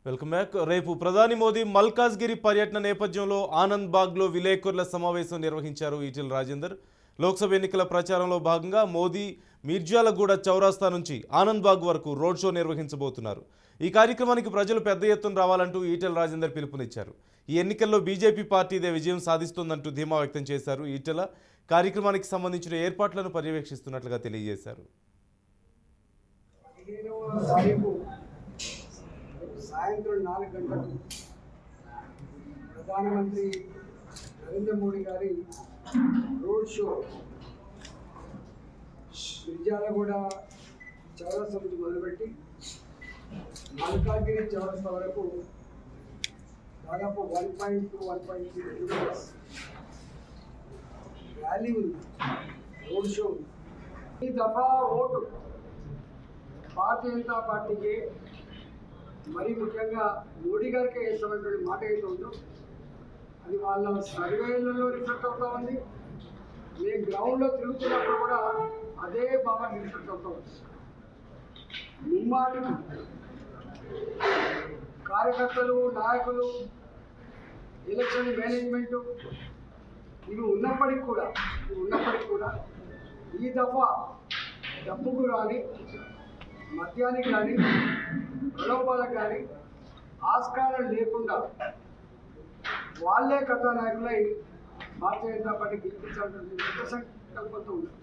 Welcome back. రేపు ప్రధాని మోదీ మల్కాజ్గిరి పర్యటన నేపథ్యంలో ఆనంద్ బాగ్లో విలేకరుల సమావేశం నిర్వహించారు ఈటెల రాజేందర్. లోక్సభ ఎన్నికల ప్రచారంలో భాగంగా మోదీ మిర్జాలగూడ చౌరాస్తా నుంచి ఆనంద్ బాగ్ వరకు రోడ్ షో నిర్వహించబోతున్నారు. ఈ కార్యక్రమానికి ప్రజలు పెద్ద ఎత్తున రావాలంటూ ఈటెల రాజేందర్ పిలుపునిచ్చారు. ఈ ఎన్నికల్లో బీజేపీ పార్టీదే విజయం సాధిస్తోందంటూ ధీమా వ్యక్తం చేశారు. ఈటెల కార్యక్రమానికి సంబంధించిన ఏర్పాట్లను పర్యవేక్షిస్తున్నట్లుగా తెలియజేశారు. సాయంత్రం 4 గంటలకు ప్రధానమంత్రి నరేంద్ర మోడీ గారి రోడ్ షో మిర్జాలగూడ చౌరస్తా నుంచి మొదలుపెట్టి మల్కాజ్గిరి చౌరస్తా వరకు దాదాపు 1.2-1.3 కిలోమీటర్స్ ర్యాలీ ఉంది, రోడ్ షో. ఈ దఫా ఓటు భారతీయ జనతా పార్టీకి, మరీ ముఖ్యంగా మోడీ గారికి వేస్తున్నటువంటి మాట అయితే ఉందో అది వాళ్ళ సర్వేలలో రిఫ్లెక్ట్ అవుతూ ఉంది. మేము గ్రౌండ్లో తిరుగుతున్నప్పుడు కూడా అదే భావాన్ని రిఫ్లెక్ట్ అవుతూ ఉంది. ముమ్మాటి కార్యకర్తలు, నాయకులు, ఎలక్షన్ మేనేజ్మెంటు ఇవి ఉన్నప్పటికీ కూడా ఈ దఫా డబ్బుకు కానీ, మద్యానికి కానీ, ప్రలోభాలకు కానీ ఆస్కారం లేకుండా వాళ్ళే కథానాయకులై భారతీయ జనతా పార్టీ గెలిపించాలని సంకల్పంతో ఉన్నారు.